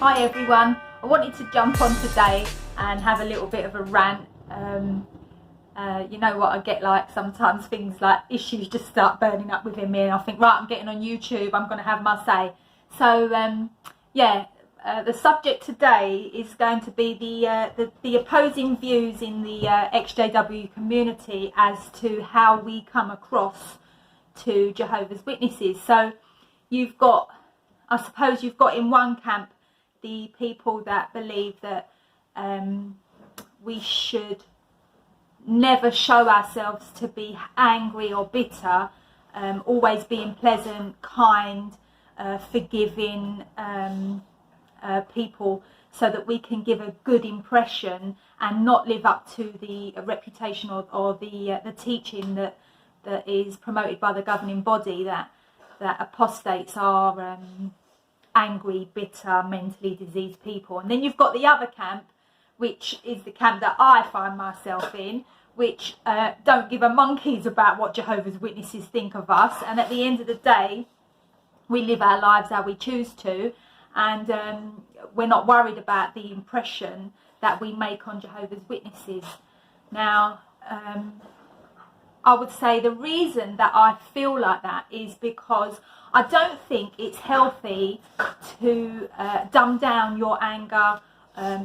Hi everyone, I wanted to jump on today and have a little bit of a rant. You know what I get like, sometimes things like issues just start burning up within me and I think, right, I'm getting on YouTube, I'm going to have my say. So the subject today is going to be the opposing views in the XJW community as to how we come across to Jehovah's Witnesses. So you've got, I suppose you've got in one camp the people that believe that we should never show ourselves to be angry or bitter, always being pleasant, kind, forgiving people, so that we can give a good impression and not live up to the reputation or the teaching that is promoted by the governing body, that apostates are angry, bitter, mentally diseased people. And then you've got the other camp, which is the camp that I find myself in, which don't give a monkey's about what Jehovah's Witnesses think of us. And at the end of the day, we live our lives how we choose to, and we're not worried about the impression that we make on Jehovah's Witnesses. Now, I would say the reason that I feel like that is because I don't think it's healthy to dumb down your anger,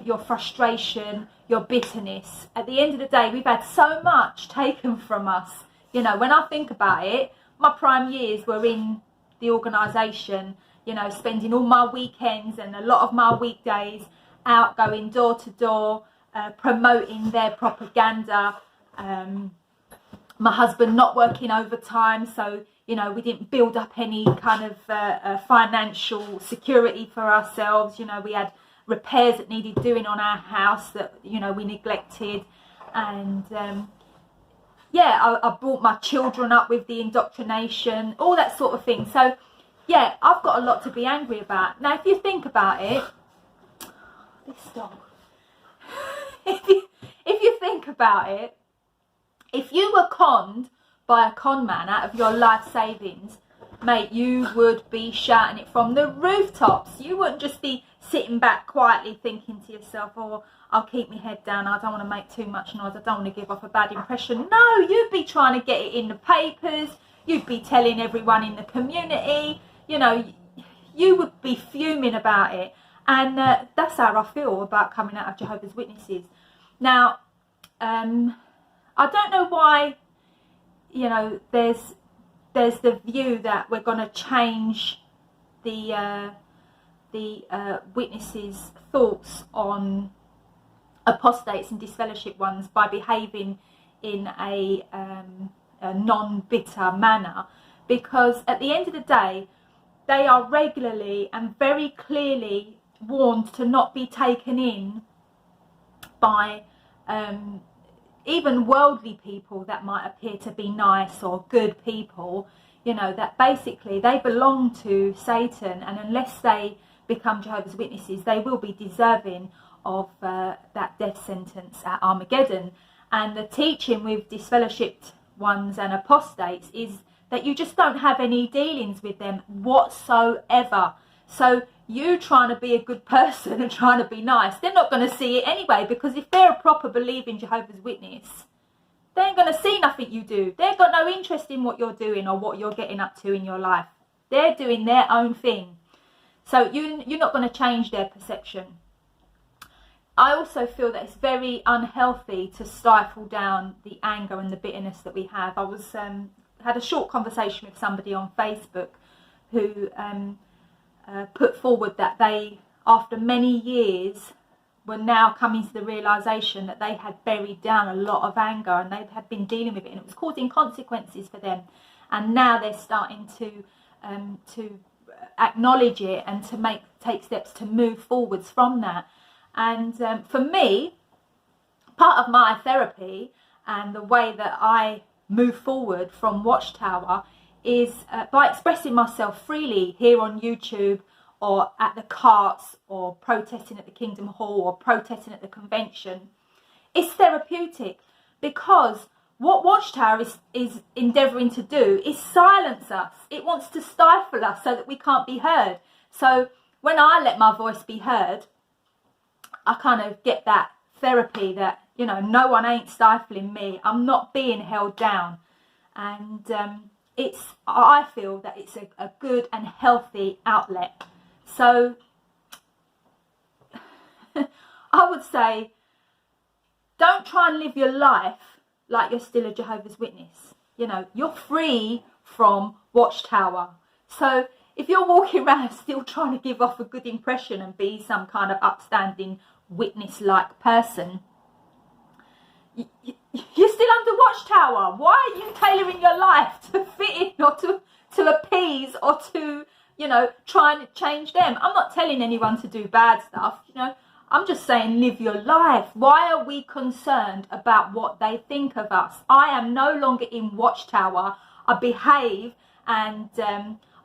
your frustration, your bitterness. At the end of the day, we've had so much taken from us. You know, when I think about it, my prime years were in the organisation, you know, spending all my weekends and a lot of my weekdays out, going door to door, promoting their propaganda. My husband not working overtime, so, you know, we didn't build up any kind of financial security for ourselves. You know, we had repairs that needed doing on our house that, you know, we neglected. And I brought my children up with the indoctrination, all that sort of thing. So yeah, I've got a lot to be angry about. Now, if you think about it, this dog, if you think about it, if you were conned by a con man out of your life savings, mate, you would be shouting it from the rooftops. You wouldn't just be sitting back quietly thinking to yourself, oh, I'll keep my head down, I don't want to make too much noise, I don't want to give off a bad impression. No, you'd be trying to get it in the papers, you'd be telling everyone in the community, you know, you would be fuming about it. And that's how I feel about coming out of Jehovah's Witnesses. Now, I don't know why, you know, there's the view that we're going to change the witnesses' thoughts on apostates and disfellowship ones by behaving in a non-bitter manner, because at the end of the day, they are regularly and very clearly warned to not be taken in by even worldly people that might appear to be nice or good people. You know, that basically they belong to Satan, and unless they become Jehovah's Witnesses, they will be deserving of that death sentence at Armageddon. And the teaching with disfellowshipped ones and apostates is that you just don't have any dealings with them whatsoever. So you trying to be a good person and trying to be nice, they're not going to see it anyway, because if they're a proper believing Jehovah's Witness, they ain't going to see nothing you do. They've got no interest in what you're doing or what you're getting up to in your life. They're doing their own thing. So you're not going to change their perception. I also feel that it's very unhealthy to stifle down the anger and the bitterness that we have. I was had a short conversation with somebody on Facebook who put forward that they, after many years, were now coming to the realisation that they had buried down a lot of anger and they had been dealing with it, and it was causing consequences for them. And now they're starting to acknowledge it and to take steps to move forwards from that. And for me, part of my therapy and the way that I move forward from Watchtower is by expressing myself freely here on YouTube, or at the carts, or protesting at the Kingdom Hall, or protesting at the convention. It's therapeutic, because what Watchtower is endeavouring to do is silence us. It wants to stifle us so that we can't be heard. So when I let my voice be heard, I kind of get that therapy that, you know, no one ain't stifling me. I'm not being held down. And I feel that it's a good and healthy outlet. So I would say, don't try and live your life like you're still a Jehovah's Witness. You know, you're free from Watchtower. So if you're walking around still trying to give off a good impression and be some kind of upstanding witness-like person, you're still under Watchtower. Why are you tailoring your life to fit in or to appease or to, you know, try and change them? I'm not telling anyone to do bad stuff, you know. I'm just saying, live your life. Why are we concerned about what they think of us? I am no longer in Watchtower. I behave and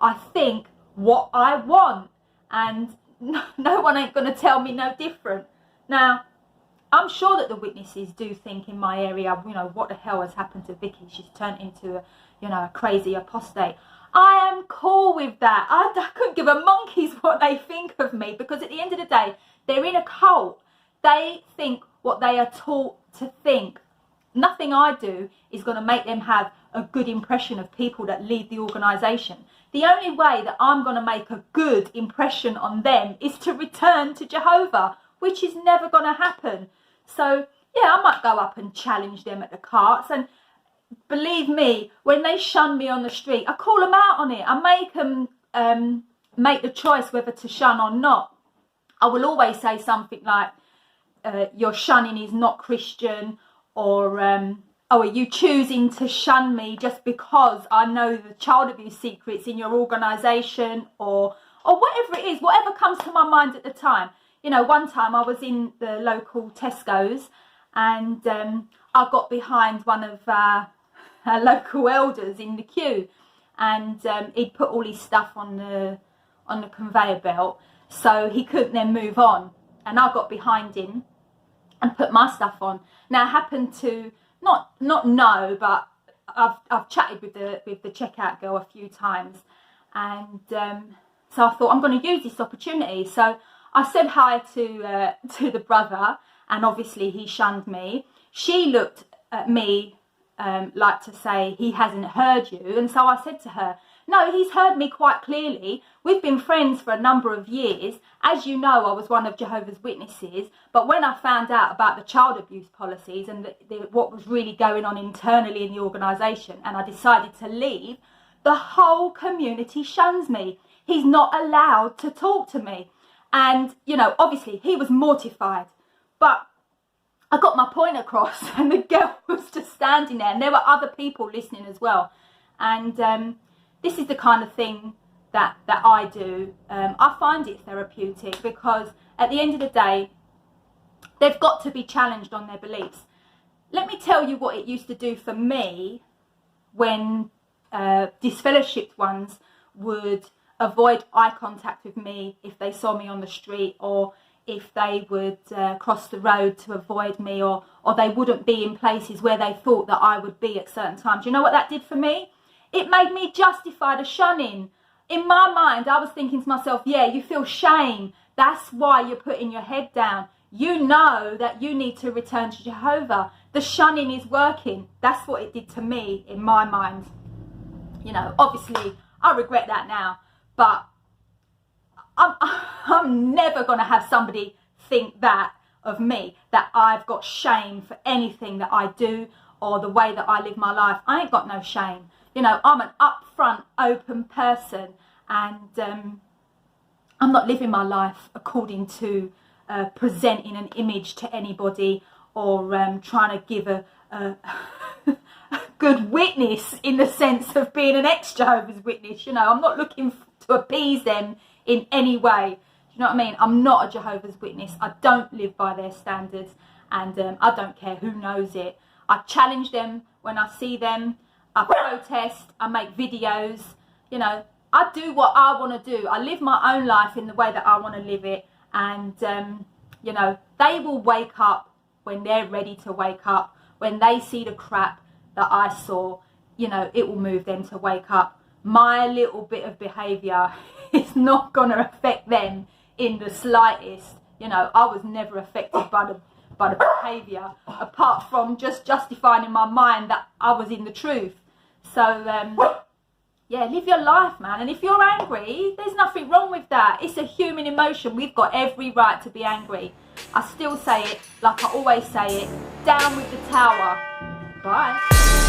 I think what I want. And no one ain't going to tell me no different. Now, I'm sure that the witnesses do think in my area, you know, what the hell has happened to Vicky? She's turned into a crazy apostate. I am cool with that. I couldn't give a monkey's what they think of me, because at the end of the day, they're in a cult. They think what they are taught to think. Nothing I do is going to make them have a good impression of people that leave the organisation. The only way that I'm going to make a good impression on them is to return to Jehovah, which is never going to happen. So, yeah, I might go up and challenge them at the carts. And believe me, when they shun me on the street, I call them out on it. I make them make the choice whether to shun or not. I will always say something like, your shunning is not Christian, or are you choosing to shun me just because I know the child abuse secrets in your organisation, or whatever it is, whatever comes to my mind at the time. You know, one time I was in the local Tesco's and I got behind one of our local elders in the queue, and he'd put all his stuff on the conveyor belt, so he couldn't then move on. And I got behind him and put my stuff on. Now I happened to not know, but I've chatted with the checkout girl a few times, and so I thought, I'm going to use this opportunity. So I said hi to the brother, and obviously he shunned me. She looked at me like to say, he hasn't heard you. And so I said to her, no, he's heard me quite clearly. We've been friends for a number of years. As you know, I was one of Jehovah's Witnesses. But when I found out about the child abuse policies and what was really going on internally in the organisation, and I decided to leave, the whole community shuns me. He's not allowed to talk to me. And, you know, obviously he was mortified. But I got my point across, and the girl was just standing there, and there were other people listening as well. And this is the kind of thing that I do. I find it therapeutic, because at the end of the day, they've got to be challenged on their beliefs. Let me tell you what it used to do for me when disfellowshipped ones would avoid eye contact with me if they saw me on the street, or if they would cross the road to avoid me, or they wouldn't be in places where they thought that I would be at certain times. You know what that did for me? It made me justify the shunning. In my mind, I was thinking to myself, yeah, you feel shame. That's why you're putting your head down. You know that you need to return to Jehovah. The shunning is working. That's what it did to me in my mind. You know, obviously, I regret that now. But I'm never going to have somebody think that of me, that I've got shame for anything that I do or the way that I live my life. I ain't got no shame. You know, I'm an upfront, open person, and I'm not living my life according to presenting an image to anybody, or trying to give a good witness in the sense of being an ex-Jehovah's Witness. You know, I'm not looking to appease them in any way. Do you know what I mean? I'm not a Jehovah's Witness. I don't live by their standards, and I don't care who knows it. I challenge them when I see them. I protest, I make videos, you know, I do what I want to do. I live my own life in the way that I want to live it. And, you know, they will wake up when they're ready to wake up. When they see the crap that I saw, you know, it will move them to wake up. My little bit of behaviour it's not going to affect them in the slightest. You know, I was never affected by the behaviour, apart from just justifying in my mind that I was in the truth. So, yeah, live your life, man. And if you're angry, there's nothing wrong with that. It's a human emotion. We've got every right to be angry. I still say it, like I always say it, down with the tower. Bye.